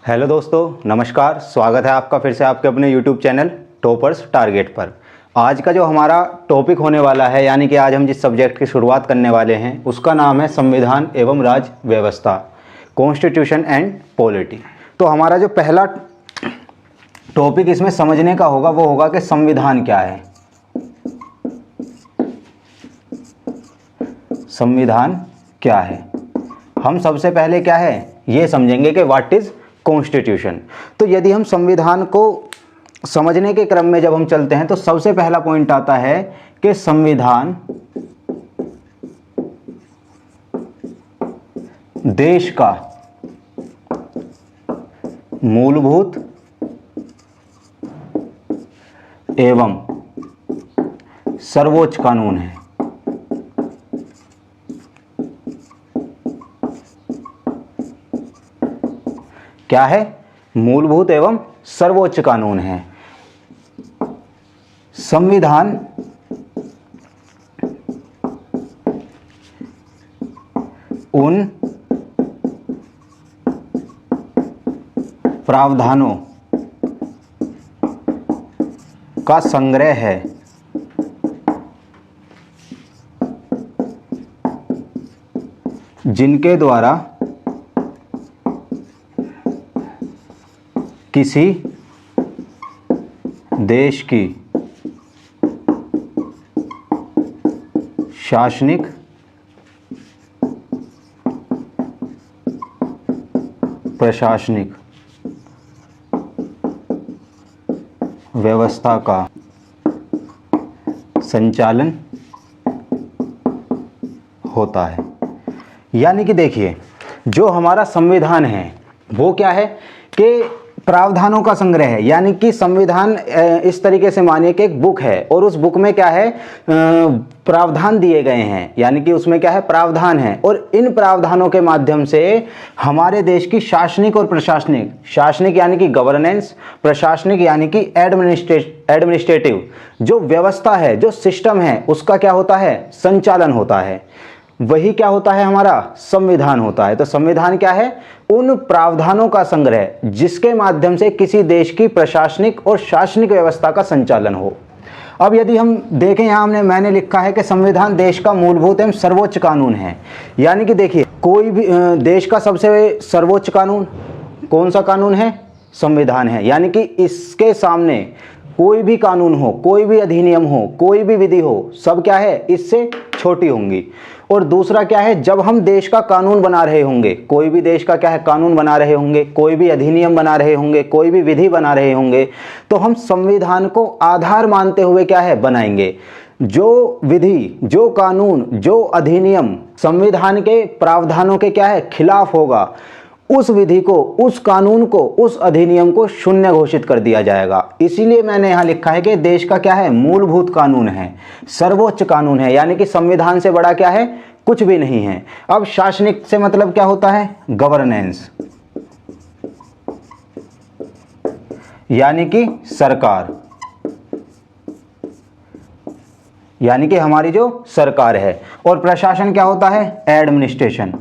Hello दोस्तों, नमस्कार। स्वागत है आपका फिर से आपके अपने यूट्यूब चैनल टॉपर्स टारगेट पर। आज का जो हमारा टॉपिक होने वाला है, यानी कि आज हम जिस सब्जेक्ट की शुरुआत करने वाले हैं उसका नाम है संविधान एवं राज्य व्यवस्था, कॉन्स्टिट्यूशन एंड पॉलिटी। तो हमारा जो पहला टॉपिक इसमें समझने का होगा वो होगा कि संविधान क्या है। संविधान क्या है, हम सबसे पहले क्या है ये समझेंगे कि व्हाट इज कॉन्स्टिट्यूशन। तो यदि हम संविधान को समझने के क्रम में जब हम चलते हैं तो सबसे पहला पॉइंट आता है कि संविधान देश का मूलभूत एवं सर्वोच्च कानून है। क्या है? मूलभूत एवं सर्वोच्च कानून है। संविधान उन प्रावधानों का संग्रह है जिनके द्वारा किसी देश की शासनिक प्रशासनिक व्यवस्था का संचालन होता है। यानी कि देखिए, जो हमारा संविधान है वो क्या है कि प्रावधानों का संग्रह है। यानी कि संविधान इस तरीके से मानिए कि एक बुक है और उस बुक में क्या है, प्रावधान दिए गए हैं। यानी कि उसमें क्या है, प्रावधान है, और इन प्रावधानों के माध्यम से हमारे देश की शासनिक और प्रशासनिक, शासनिक यानी कि गवर्नेंस, प्रशासनिक यानी कि एडमिनिस्ट्रेटिव जो व्यवस्था है, जो सिस्टम है, उसका क्या होता है, संचालन होता है। वही क्या होता है, हमारा संविधान होता है। तो संविधान क्या है, उन प्रावधानों का संग्रह जिसके माध्यम से किसी देश की प्रशासनिक और शासनिक व्यवस्था का संचालन हो। अब यदि हम देखें, यहाँ मैंने लिखा है कि संविधान देश का मूलभूत एवं सर्वोच्च कानून है। यानी कि देखिए, कोई भी देश का सबसे सर्वोच्च कानून कौन सा कानून है, संविधान है। यानी कि इसके सामने कोई भी कानून हो, कोई भी अधिनियम हो, कोई भी विधि हो, सब क्या है, इससे छोटी होंगी। और दूसरा क्या है, जब हम देश का कानून बना रहे होंगे, कोई भी देश का क्या है, कानून बना रहे होंगे, कोई भी अधिनियम बना रहे होंगे, कोई भी विधि बना रहे होंगे, तो हम संविधान को आधार मानते हुए क्या है, बनाएंगे। जो विधि, जो कानून, जो अधिनियम संविधान के प्रावधानों के क्या है, खिलाफ होगा, उस विधि को, उस कानून को, उस अधिनियम को शून्य घोषित कर दिया जाएगा। इसीलिए मैंने यहां लिखा है कि देश का क्या है, मूलभूत कानून है, सर्वोच्च कानून है। यानी कि संविधान से बड़ा क्या है, कुछ भी नहीं है। अब शासनिक से मतलब क्या होता है, गवर्नेंस, यानी कि सरकार, यानी कि हमारी जो सरकार है। और प्रशासन क्या होता है, एडमिनिस्ट्रेशन,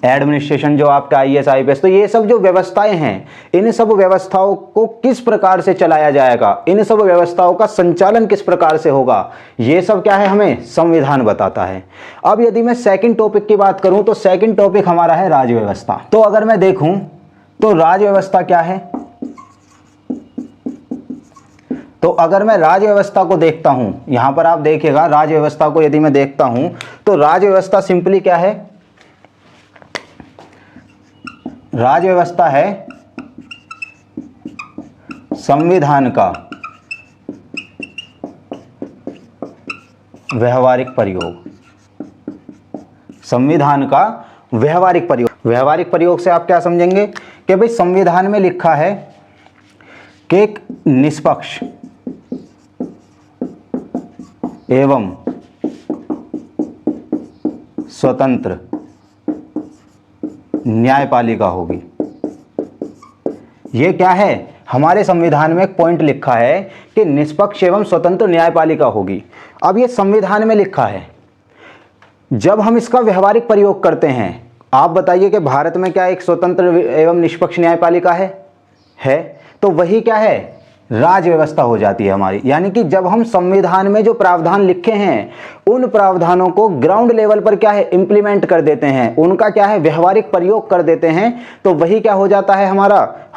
एडमिनिस्ट्रेशन जो आपका IAS IPS। तो ये सब जो व्यवस्थाएं हैं, इन सब व्यवस्थाओं को किस प्रकार से चलाया जाएगा, इन सब व्यवस्थाओं का संचालन किस प्रकार से होगा, ये सब क्या है, हमें संविधान बताता है। अब यदि मैं सेकंड टॉपिक की बात करूं तो सेकंड टॉपिक हमारा है राज्य व्यवस्था। तो अगर मैं देखूं तो राज्य व्यवस्था क्या है, तो अगर मैं राज्य व्यवस्था को देखता हूं, यहां पर आप देखिएगा, राज्य व्यवस्था को यदि मैं देखता हूं तो राज्य व्यवस्था सिंपली क्या है, राज्य व्यवस्था है संविधान का व्यवहारिक प्रयोग। संविधान का व्यवहारिक प्रयोग, व्यवहारिक प्रयोग से आप क्या समझेंगे कि भाई संविधान में लिखा है कि एक निष्पक्ष एवं स्वतंत्र न्यायपालिका होगी। ये क्या है, हमारे संविधान में एक पॉइंट लिखा है कि निष्पक्ष एवं स्वतंत्र न्यायपालिका होगी। अब ये संविधान में लिखा है, जब हम इसका व्यवहारिक प्रयोग करते हैं, आप बताइए कि भारत में क्या एक स्वतंत्र एवं निष्पक्ष न्यायपालिका है? तो वही क्या है, राज व्यवस्था हो जाती है हमारी। यानी कि जब हम संविधान में जो प्रावधान लिखे हैं उन प्रावधानों को ग्राउंड लेवल पर क्या है, इंप्लीमेंट कर देते हैं, उनका क्या है, व्यवहारिक प्रयोग कर देते हैं, तो वही क्या हो जाता है,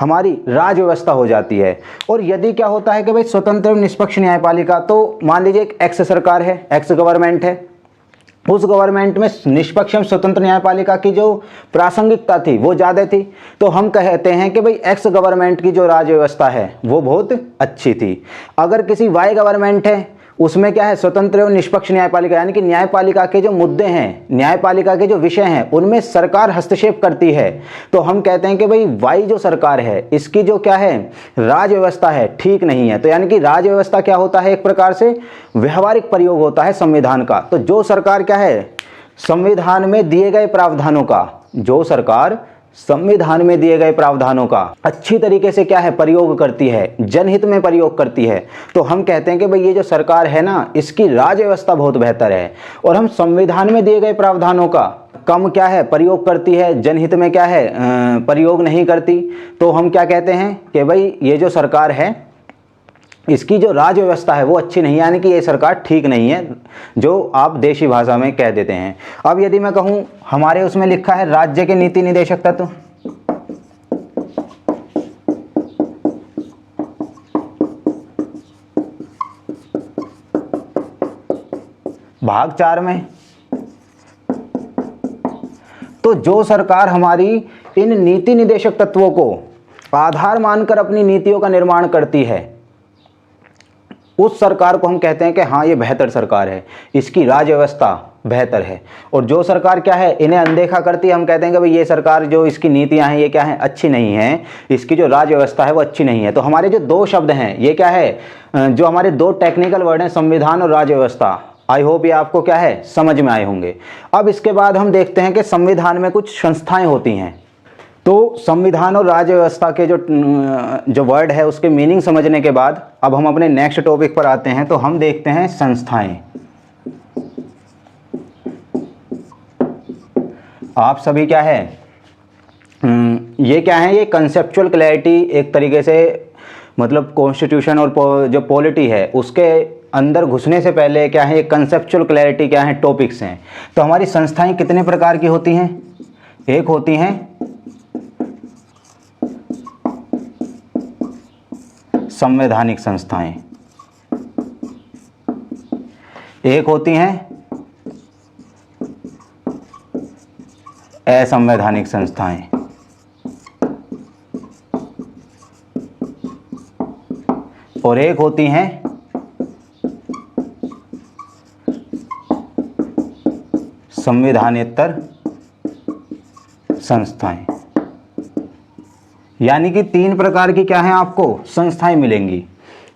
हमारी राज व्यवस्था हो जाती है। और यदि क्या होता है कि भाई स्वतंत्र निष्पक्ष न्यायपालिका, तो मान लीजिए एक एक्स सरकार है, एक्स गवर्नमेंट है, उस गवर्नमेंट में निष्पक्ष एवं स्वतंत्र न्यायपालिका की जो प्रासंगिकता थी वो ज़्यादा थी, तो हम कहते हैं कि भाई एक्स गवर्नमेंट की जो राज्य व्यवस्था है वो बहुत अच्छी थी। अगर किसी वाई गवर्नमेंट है उसमें क्या है, स्वतंत्र एवं निष्पक्ष न्यायपालिका, यानी कि न्यायपालिका के जो मुद्दे हैं, न्यायपालिका के जो विषय हैं उनमें सरकार हस्तक्षेप करती है, तो हम कहते हैं कि भाई वाई जो सरकार है इसकी जो क्या है, राज व्यवस्था है, ठीक नहीं है। तो यानी कि राज व्यवस्था क्या होता है, एक प्रकार से व्यवहारिक प्रयोग होता है संविधान का। तो जो सरकार क्या है, संविधान में दिए गए प्रावधानों का, जो सरकार संविधान में दिए गए प्रावधानों का अच्छी तरीके से क्या है, प्रयोग करती है, जनहित में प्रयोग करती है, तो हम कहते हैं कि भाई ये जो सरकार है ना, इसकी राज्य व्यवस्था बहुत बेहतर है। और हम संविधान में दिए गए प्रावधानों का कम क्या है, प्रयोग करती है, जनहित में क्या है, प्रयोग नहीं करती, तो हम क्या कहते हैं कि भाई ये जो सरकार है इसकी जो राज्य व्यवस्था है वो अच्छी नहीं है, यानी कि ये सरकार ठीक नहीं है, जो आप देशी भाषा में कह देते हैं। अब यदि मैं कहूँ, हमारे उसमें लिखा है राज्य के नीति निदेशक तत्व, भाग 4 में, तो जो सरकार हमारी इन नीति निदेशक तत्वों को आधार मानकर अपनी नीतियों का निर्माण करती है, उस सरकार को हम कहते हैं कि हाँ ये बेहतर सरकार है, इसकी राज्य व्यवस्था बेहतर है। और जो सरकार क्या है, इन्हें अनदेखा करती है, हम कहते हैं कि भाई ये सरकार जो इसकी नीतियां हैं ये क्या है, अच्छी नहीं है, इसकी जो राज्य व्यवस्था है वो अच्छी नहीं है। तो हमारे जो दो शब्द हैं ये क्या है, जो हमारे दो टेक्निकल वर्ड हैं, संविधान और राज्य व्यवस्था, आई होप ये आपको क्या है, समझ में आए होंगे। अब इसके बाद हम देखते हैं कि संविधान में कुछ संस्थाएं होती हैं। तो संविधान और राज्य व्यवस्था के जो वर्ड है उसके मीनिंग समझने के बाद अब हम अपने नेक्स्ट टॉपिक पर आते हैं। तो हम देखते हैं संस्थाएं। आप सभी क्या है, ये क्या है, ये कंसेप्चुअल क्लैरिटी एक तरीके से, मतलब कॉन्स्टिट्यूशन और जो पॉलिटी है उसके अंदर घुसने से पहले क्या है, कंसेप्चुअल क्लैरिटी क्या है, टॉपिक्स हैं। तो हमारी संस्थाएं कितने प्रकार की होती हैं, एक होती हैं संवैधानिक संस्थाएं, एक होती हैं असंवैधानिक संस्थाएं, और एक होती हैं संविधानेतर संस्थाएं। यानी कि 3 प्रकार की क्या हैं, आपको संस्थाएं मिलेंगी।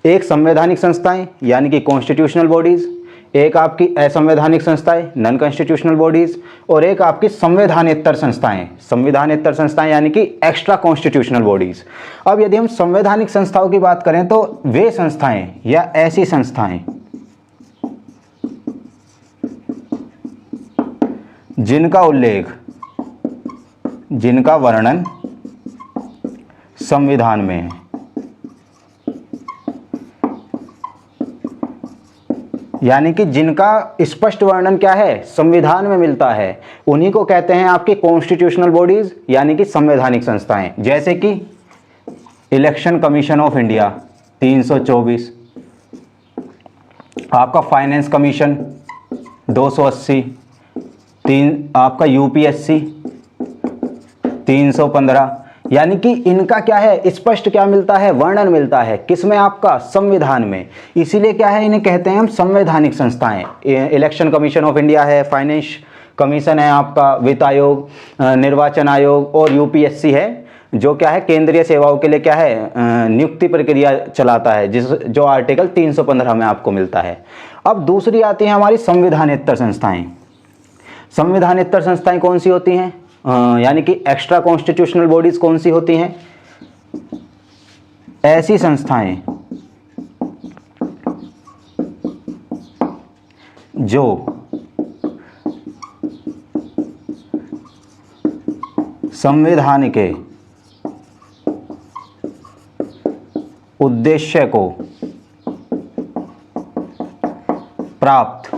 एक संवैधानिक संस्थाएं यानी कि कॉन्स्टिट्यूशनल बॉडीज, एक आपकी असंवैधानिक संस्थाएं नॉन कॉन्स्टिट्यूशनल बॉडीज, और एक आपकी संवैधानेतर संस्थाएं, संविधानेतर संस्थाएं यानी कि एक्स्ट्रा कॉन्स्टिट्यूशनल बॉडीज। अब यदि हम संवैधानिक संस्थाओं की बात करें तो वे संस्थाएं या ऐसी संस्थाएं जिनका उल्लेख, जिनका वर्णन संविधान में है, यानी कि जिनका स्पष्ट वर्णन क्या है, संविधान में मिलता है, उन्हीं को कहते हैं आपकी कॉन्स्टिट्यूशनल बॉडीज यानी कि संवैधानिक संस्थाएं। जैसे कि इलेक्शन कमीशन ऑफ इंडिया 324, आपका फाइनेंस कमीशन 280, आपका यूपीएससी 315, यानी कि इनका क्या है, स्पष्ट क्या मिलता है, वर्णन मिलता है, किसमें, आपका संविधान में। इसीलिए क्या है, इन्हें कहते हैं हम संवैधानिक संस्थाएं। इलेक्शन कमीशन ऑफ इंडिया है, फाइनेंस कमीशन है आपका, वित्त आयोग, निर्वाचन आयोग, और यूपीएससी है जो क्या है, केंद्रीय सेवाओं के लिए क्या है, नियुक्ति प्रक्रिया चलाता है, जो आर्टिकल 315 में आपको मिलता है। अब दूसरी आती है हमारी संविधानेतर संस्थाएं। संविधानेतर संस्थाएं कौन सी होती हैं, यानी कि एक्स्ट्रा कॉन्स्टिट्यूशनल बॉडीज कौन सी होती हैं, ऐसी संस्थाएं जो संविधान के उद्देश्य को प्राप्त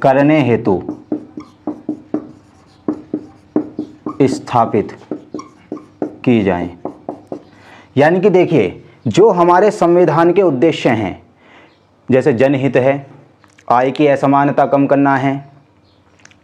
करने हेतु स्थापित की जाए। यानी कि देखिए, जो हमारे संविधान के उद्देश्य हैं, जैसे जनहित है, आय की असमानता कम करना है,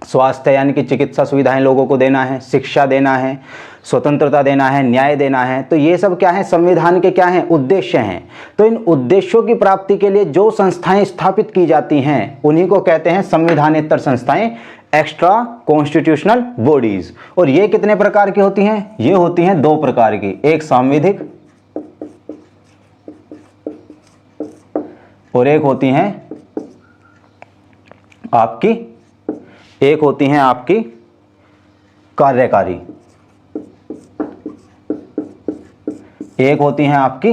स्वास्थ्य यानी कि चिकित्सा सुविधाएं लोगों को देना है, शिक्षा देना है, स्वतंत्रता देना है, न्याय देना है, तो ये सब क्या है, संविधान के क्या हैं, उद्देश्य हैं। तो इन उद्देश्यों की प्राप्ति के लिए जो संस्थाएं स्थापित की जाती हैं उन्हीं को कहते हैं संविधानेतर संस्थाएं, एक्स्ट्रा कॉन्स्टिट्यूशनल बॉडीज। और ये कितने प्रकार की होती हैं? ये होती हैं दो प्रकार की, एक सांविधिक और एक होती हैं आपकी कार्यकारी। एक होती हैं आपकी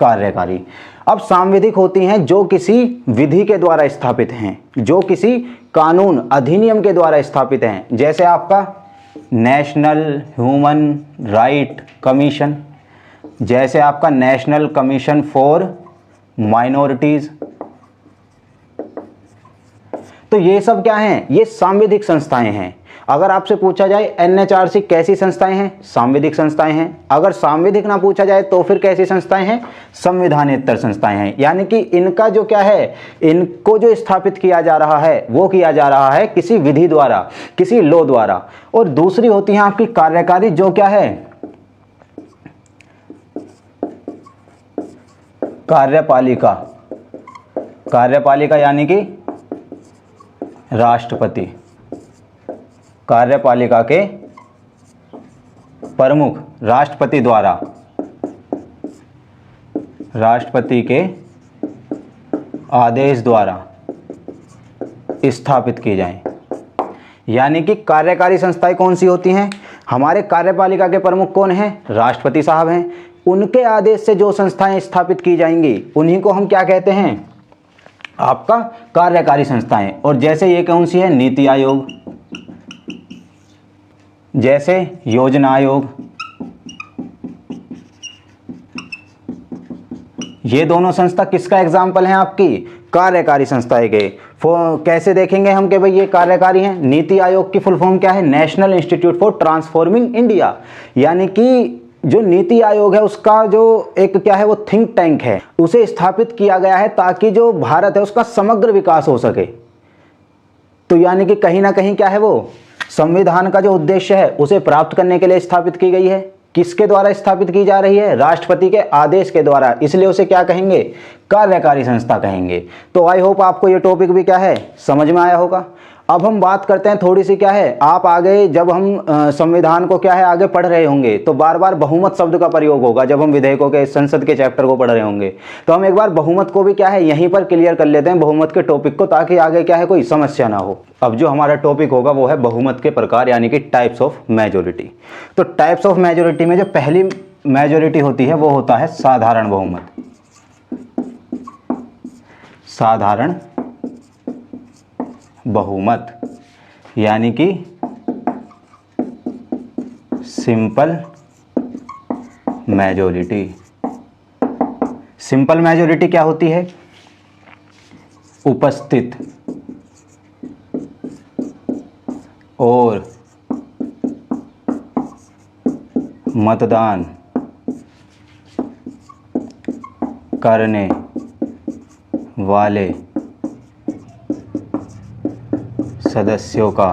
कार्यकारी। अब सांविधिक होती हैं जो किसी विधि के द्वारा स्थापित हैं, जो किसी कानून अधिनियम के द्वारा स्थापित हैं, जैसे आपका नेशनल ह्यूमन राइट कमीशन, जैसे आपका नेशनल कमीशन फॉर माइनॉरिटीज। तो ये सब क्या हैं? ये सांविधिक संस्थाएं हैं। अगर आपसे पूछा जाए एनएचआरसी कैसी संस्थाएं हैं? सांविधिक संस्थाएं हैं। अगर सांविधिक ना पूछा जाए तो फिर कैसी संस्थाएं हैं? संविधानेतर संस्थाएं हैं। यानी कि इनका जो क्या है, इनको जो स्थापित किया जा रहा है वो किया जा रहा है किसी विधि द्वारा, किसी लॉ द्वारा। और दूसरी होती है आपकी कार्यकारी, जो क्या है, कार्यपालिका। कार्यपालिका यानी कि राष्ट्रपति, कार्यपालिका के प्रमुख राष्ट्रपति द्वारा, राष्ट्रपति के आदेश द्वारा स्थापित की जाएं। यानी कि कार्यकारी संस्थाएं कौन सी होती हैं? हमारे कार्यपालिका के प्रमुख कौन हैं? राष्ट्रपति साहब हैं। उनके आदेश से जो संस्थाएं स्थापित की जाएंगी उन्हीं को हम क्या कहते हैं? आपका कार्यकारी संस्थाएं। और जैसे ये कौन सी है? नीति आयोग, जैसे योजना आयोग। ये दोनों संस्था किसका एग्जाम्पल है? आपकी कार्यकारी संस्थाएं के। कैसे देखेंगे हम कि भाई ये कार्यकारी हैं? नीति आयोग की फुल फॉर्म क्या है? National institute for transforming India. यानी कि जो नीति आयोग है उसका जो एक क्या है, वो थिंक टैंक है, उसे स्थापित किया गया है ताकि जो भारत है उसका समग्र विकास हो सके। तो यानी कि कहीं ना कहीं क्या है, वो संविधान का जो उद्देश्य है उसे प्राप्त करने के लिए स्थापित की गई है। किसके द्वारा स्थापित की जा रही है? राष्ट्रपति के आदेश के द्वारा। इसलिए उसे क्या कहेंगे? कार्यकारी संस्था कहेंगे। तो आई होप आपको ये टॉपिक भी क्या है, समझ में आया होगा। अब हम बात करते हैं थोड़ी सी क्या है, आप आगे जब हम संविधान को क्या है आगे पढ़ रहे होंगे तो बार बार बहुमत शब्द का प्रयोग होगा। जब हम विधेयकों के संसद के चैप्टर को पढ़ रहे होंगे तो हम एक बार बहुमत को भी क्या है यहीं पर क्लियर कर लेते हैं, बहुमत के टॉपिक को, ताकि आगे क्या है कोई समस्या ना हो। अब जो हमारा टॉपिक होगा वो है बहुमत के प्रकार, यानी कि टाइप्स ऑफ मेजोरिटी। तो टाइप्स ऑफ मेजोरिटी में जो पहली मेजोरिटी होती है वो होता है साधारण बहुमत। साधारण बहुमत यानी कि सिंपल मेजोरिटी। सिंपल मेजोरिटी क्या होती है? उपस्थित और मतदान करने वाले सदस्यों का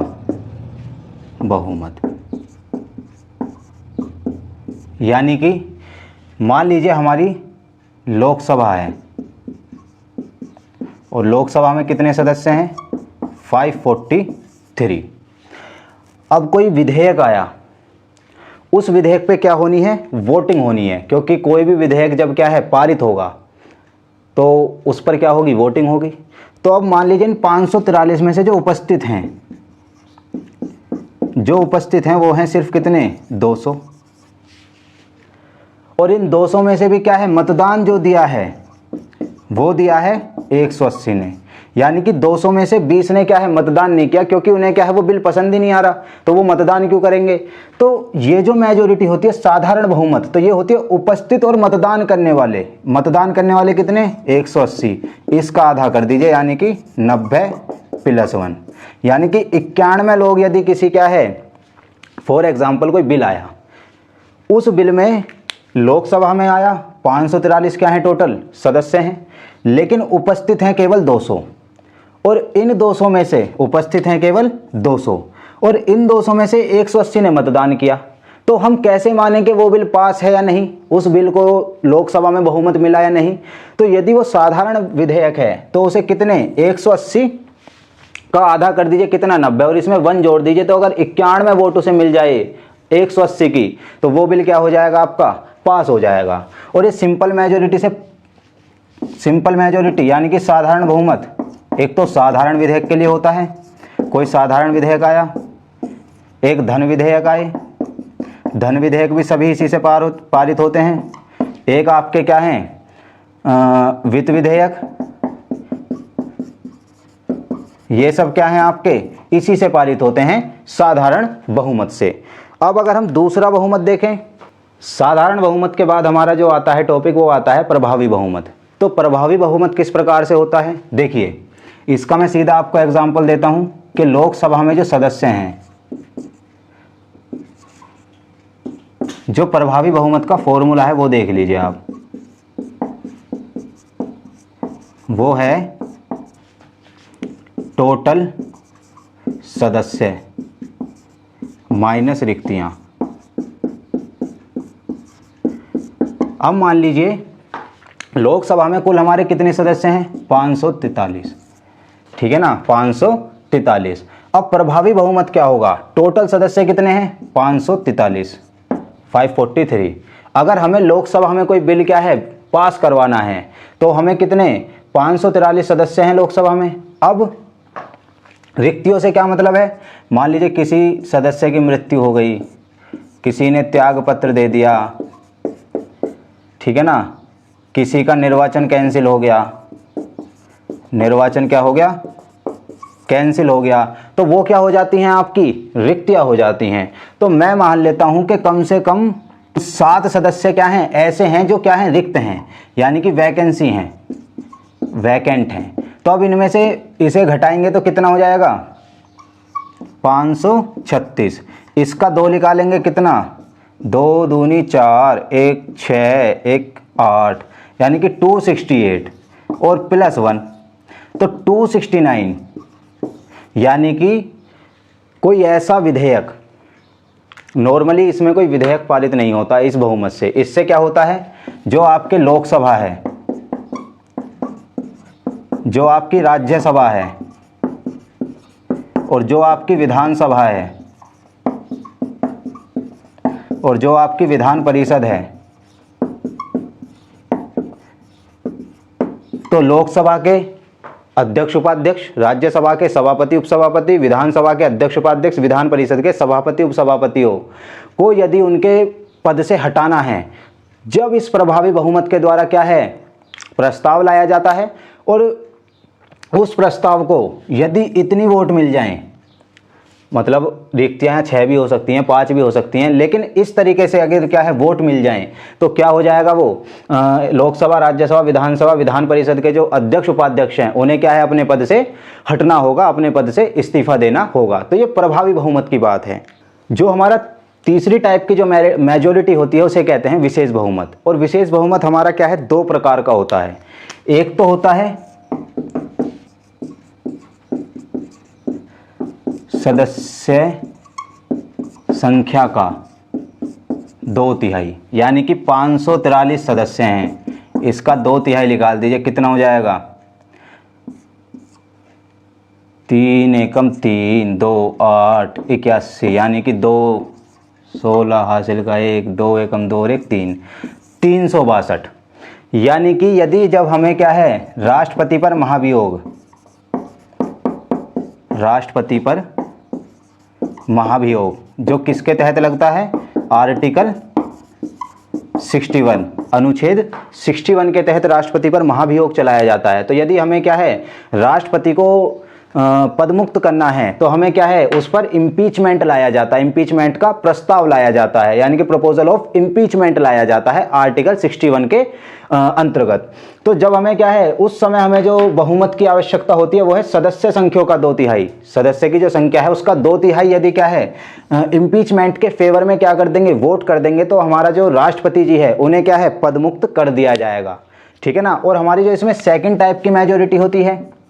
बहुमत। यानी कि मान लीजिए हमारी लोकसभा है और लोकसभा में कितने सदस्य हैं? 543। अब कोई विधेयक आया, उस विधेयक पे क्या होनी है? वोटिंग होनी है, क्योंकि कोई भी विधेयक जब क्या है पारित होगा तो उस पर क्या होगी? वोटिंग होगी। तो अब मान लीजिए इन 543 में से जो उपस्थित हैं वो हैं सिर्फ कितने? 200। और इन 200 में से भी क्या है, मतदान जो दिया है वो दिया है 180 ने। यानी कि 200 में से 20 ने क्या है मतदान नहीं किया, क्योंकि उन्हें क्या है वो बिल पसंद ही नहीं आ रहा, तो वो मतदान क्यों करेंगे। तो ये जो मेजोरिटी होती है साधारण बहुमत, तो ये होती है उपस्थित और मतदान करने वाले। मतदान करने वाले कितने 180, इसका आधा कर दीजिए यानी कि 90 + 1, यानी कि 91 लोग यदि किसी क्या है फॉर एग्जाम्पल कोई बिल आया, उस बिल में लोकसभा में आया 543 क्या है टोटल सदस्य हैं, लेकिन उपस्थित हैं केवल 200, और इन 200 में से उपस्थित हैं केवल 200, और इन 200 में से 180 ने मतदान किया, तो हम कैसे मानें कि वो बिल पास है या नहीं, उस बिल को लोकसभा में बहुमत मिला या नहीं। तो यदि वो साधारण विधेयक है तो उसे कितने 180 का आधा कर दीजिए कितना 90, और इसमें 1 जोड़ दीजिए, तो अगर 91 वोट उसे मिल जाए 180 की, तो वो बिल क्या हो जाएगा आपका पास हो जाएगा। और ये सिंपल मेजोरिटी यानी कि साधारण बहुमत, एक तो साधारण विधेयक के लिए होता है, कोई साधारण विधेयक आया, एक धन विधेयक आए, धन विधेयक भी सभी इसी से पारित होते हैं, एक आपके क्या हैं वित्त विधेयक, ये सब क्या हैं आपके इसी से पारित होते हैं साधारण बहुमत से। अब अगर हम दूसरा बहुमत देखें, साधारण बहुमत के बाद हमारा जो आता है टॉपिक वो आता है प्रभावी बहुमत। तो प्रभावी बहुमत किस प्रकार से होता है, देखिए इसका मैं सीधा आपको एग्जांपल देता हूं कि लोकसभा में जो सदस्य हैं, जो प्रभावी बहुमत का फॉर्मूला है वो देख लीजिए आप, वो है टोटल सदस्य माइनस रिक्तियां। अब मान लीजिए लोकसभा में कुल हमारे कितने सदस्य हैं 543, ठीक है ना 543। अब प्रभावी बहुमत क्या होगा, टोटल सदस्य कितने हैं 543 543। अगर हमें लोकसभा में कोई बिल क्या है पास करवाना है तो हमें कितने 543 सदस्य हैं लोकसभा में। अब रिक्तियों से क्या मतलब है, मान लीजिए किसी सदस्य की मृत्यु हो गई, किसी ने त्याग पत्र दे दिया, ठीक है ना, किसी का निर्वाचन कैंसिल हो गया, निर्वाचन क्या हो गया कैंसिल हो गया, तो वो क्या हो जाती हैं आपकी रिक्तियां हो जाती हैं। तो मैं मान लेता हूं कि कम से कम 7 सदस्य क्या हैं ऐसे हैं जो क्या हैं रिक्त हैं, यानी कि वैकेंसी हैं, वैकेंट हैं। तो अब इनमें से इसे घटाएंगे तो कितना हो जाएगा 536, इसका 2 निकालेंगे कितना 2 दूनी 4, 1 6, 1 8, यानी कि 268 और +1 तो 269। यानी कि कोई ऐसा विधेयक, नॉर्मली इसमें कोई विधेयक पारित नहीं होता इस बहुमत से, इससे क्या होता है जो आपके लोकसभा है, जो आपकी राज्यसभा है और जो आपकी विधानसभा है और जो आपकी विधान परिषद है, तो लोकसभा के अध्यक्ष उपाध्यक्ष, राज्यसभा के सभापति उपसभापति, विधानसभा के अध्यक्ष उपाध्यक्ष, विधान परिषद के सभापति उपसभापतियों को यदि उनके पद से हटाना है, जब इस प्रभावी बहुमत के द्वारा क्या है प्रस्ताव लाया जाता है, और उस प्रस्ताव को यदि इतनी वोट मिल जाएं, मतलब रिक्तियाँ 6 भी हो सकती हैं 5 भी हो सकती हैं, लेकिन इस तरीके से अगर क्या है वोट मिल जाएं तो क्या हो जाएगा वो लोकसभा, राज्यसभा, विधानसभा, विधान परिषद के जो अध्यक्ष उपाध्यक्ष हैं उन्हें क्या है अपने पद से हटना होगा, अपने पद से इस्तीफा देना होगा। तो ये प्रभावी बहुमत की बात है। जो हमारा तीसरी टाइप की जो मेजोरिटी होती है उसे कहते हैं विशेष बहुमत। और विशेष बहुमत हमारा क्या है 2 प्रकार का होता है, एक तो होता है सदस्य संख्या का 2/3, यानी कि 543 सदस्य हैं, इसका 2/3 निकाल दीजिए कितना हो जाएगा 3 एकम 3 2 8 81, यानी कि 2 16 हासिल का 1 2 एकम 2 और 1 3 362। यानी कि यदि जब हमें क्या है राष्ट्रपति पर महाभियोग, राष्ट्रपति पर महाभियोग जो किसके तहत लगता है आर्टिकल 61 अनुच्छेद 61 के तहत राष्ट्रपति पर महाभियोग चलाया जाता है। तो यदि हमें क्या है राष्ट्रपति को पदमुक्त करना है तो हमें क्या है उस पर इम्पीचमेंट लाया जाता है, इम्पीचमेंट का प्रस्ताव लाया जाता है, यानी कि प्रपोजल ऑफ इम्पीचमेंट लाया जाता है आर्टिकल 61 के अंतर्गत। तो जब हमें क्या है उस समय हमें जो बहुमत की आवश्यकता होती है वो है सदस्य संख्या का 2/3, सदस्य की जो संख्या है उसका 2/3 यदि क्या है इम्पीचमेंट के फेवर में क्या कर देंगे वोट कर देंगे तो हमारा जो राष्ट्रपति जी है उन्हें क्या है पदमुक्त कर दिया जाएगा, ठीक है ना। और हमारी जो इसमें सेकंड टाइप की मेजोरिटी होती है,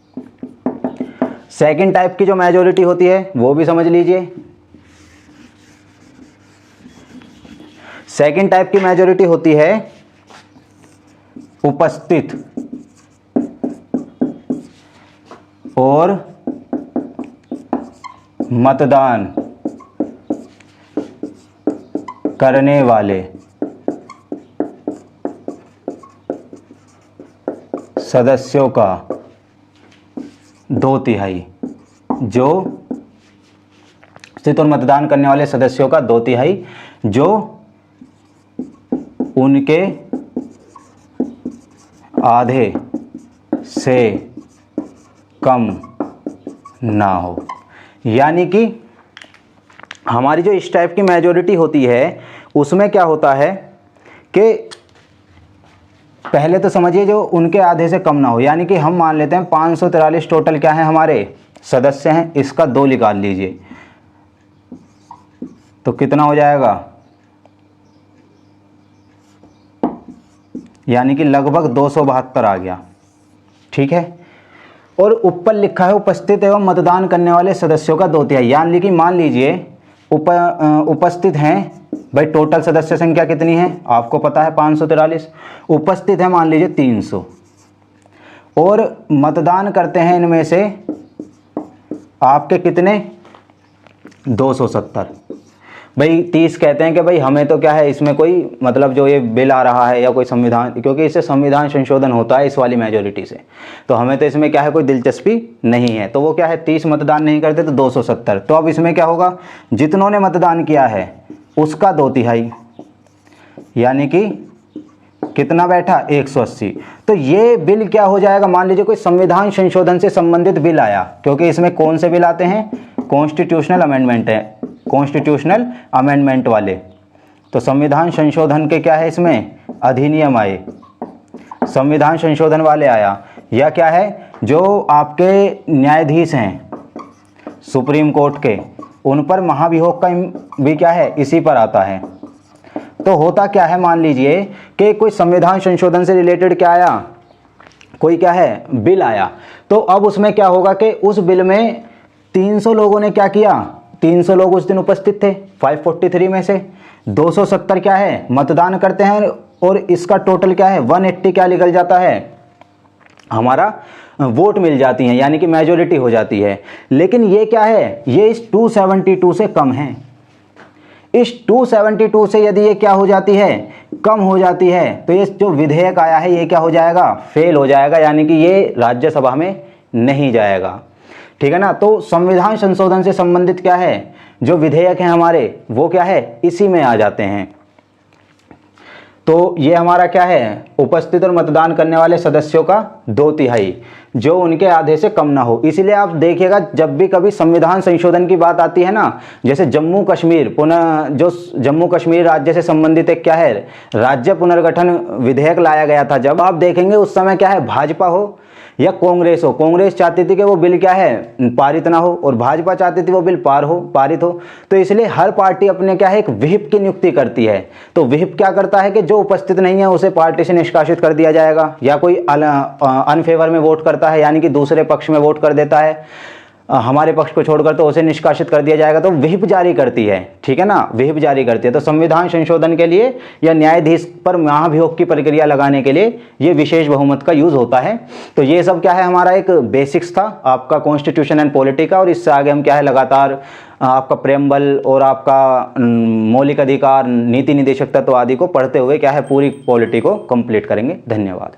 सेकंड टाइप की जो मेजोरिटी होती है वो भी समझ लीजिए। सेकंड टाइप की मेजोरिटी होती है उपस्थित और मतदान करने वाले सदस्यों का 2/3, जो उपस्थित और मतदान करने वाले सदस्यों का 2/3 जो उनके आधे से कम ना हो। यानी कि हमारी जो इस टाइप की मेजोरिटी होती है उसमें क्या होता है कि पहले तो समझिए जो उनके आधे से कम ना हो, यानी कि हम मान लेते हैं 543 टोटल क्या है हमारे सदस्य हैं, इसका 2 निकाल लीजिए तो कितना हो जाएगा, यानी कि लगभग 272 आ गया, ठीक है। और ऊपर लिखा है उपस्थित एवं मतदान करने वाले सदस्यों का 2/3, यानी कि मान लीजिए उपस्थित हैं भाई, टोटल सदस्य संख्या कितनी है आपको पता है 543, उपस्थित है मान लीजिए 300 और मतदान करते हैं इनमें से आपके कितने 270। भाई 30 कहते हैं कि भाई हमें तो क्या है इसमें कोई मतलब जो ये बिल आ रहा है या कोई संविधान, क्योंकि इससे संविधान संशोधन होता है इस वाली मेजोरिटी से, तो हमें तो इसमें क्या है कोई दिलचस्पी नहीं है। तो वो क्या है 30 मतदान नहीं करते तो 270, तो अब इसमें क्या होगा जितनों ने मतदान किया है उसका 2/3, यानी कि कितना बैठा 180। तो ये बिल क्या हो जाएगा, मान लीजिए कोई संविधान संशोधन से संबंधित बिल आया, क्योंकि इसमें कौन से बिल आते हैं कॉन्स्टिट्यूशनल अमेंडमेंट है, कॉन्स्टिट्यूशनल अमेंडमेंट वाले, तो संविधान संशोधन के क्या है इसमें अधिनियम आए, संविधान संशोधन वाले आया, या क्या है जो आपके न्यायाधीश हैं सुप्रीम कोर्ट के उन पर महाभियोग का भी क्या है इसी पर आता है। तो होता क्या है मान लीजिए कि कोई संविधान संशोधन से रिलेटेड क्या आया, कोई क्या है बिल आया, तो अब उसमें क्या होगा कि उस बिल में 300 लोगों ने क्या किया, 300 लोग उस दिन उपस्थित थे 543 में से, 270 क्या है मतदान करते हैं और इसका टोटल क्या है 180 क्या निकल जाता है हमारा वोट मिल जाती हैं, यानी कि मेजोरिटी हो जाती है। लेकिन ये क्या है ये इस 272 से कम है, इस 272 से यदि ये क्या हो जाती है कम हो जाती है तो ये जो विधेयक आया है ये क्या हो जाएगा फेल हो जाएगा, यानी कि ये राज्यसभा में नहीं जाएगा, ठीक है ना। तो संविधान संशोधन से संबंधित क्या है जो विधेयक हैं हमारे वो क्या है इसी में आ जाते हैं। तो ये हमारा क्या है उपस्थित और मतदान करने वाले सदस्यों का 2/3 जो उनके आधे से कम ना हो। इसीलिए आप देखिएगा जब भी कभी संविधान संशोधन की बात आती है ना, जैसे जम्मू कश्मीर पुनः जो जम्मू कश्मीर राज्य से संबंधित एक क्या है राज्य पुनर्गठन विधेयक लाया गया था, जब आप देखेंगे उस समय क्या है भाजपा हो या कांग्रेस हो, कांग्रेस चाहती थी कि वो बिल क्या है पारित ना हो और भाजपा चाहती थी वो बिल पारित हो। तो इसलिए हर पार्टी अपने क्या है एक व्हिप की नियुक्ति करती है, तो व्हिप क्या करता है कि जो उपस्थित नहीं है उसे पार्टी से निष्कासित कर दिया जाएगा, या कोई अनफेवर में वोट करता है यानी कि दूसरे पक्ष में वोट कर देता है हमारे पक्ष को छोड़कर तो उसे निष्कासित कर दिया जाएगा, तो व्हिप जारी करती है, ठीक है ना, व्हिप जारी करती है। तो संविधान संशोधन के लिए या न्यायाधीश पर महाभियोग की प्रक्रिया लगाने के लिए ये विशेष बहुमत का यूज होता है। तो ये सब क्या है हमारा एक बेसिक्स था आपका कॉन्स्टिट्यूशन एंड पॉलिटी का, और इससे आगे हम क्या है लगातार आपका प्रेम्बल और आपका मौलिक अधिकार नीति निदेशक तत्व आदि को पढ़ते हुए क्या है पूरी पॉलिटी को कंप्लीट करेंगे। धन्यवाद।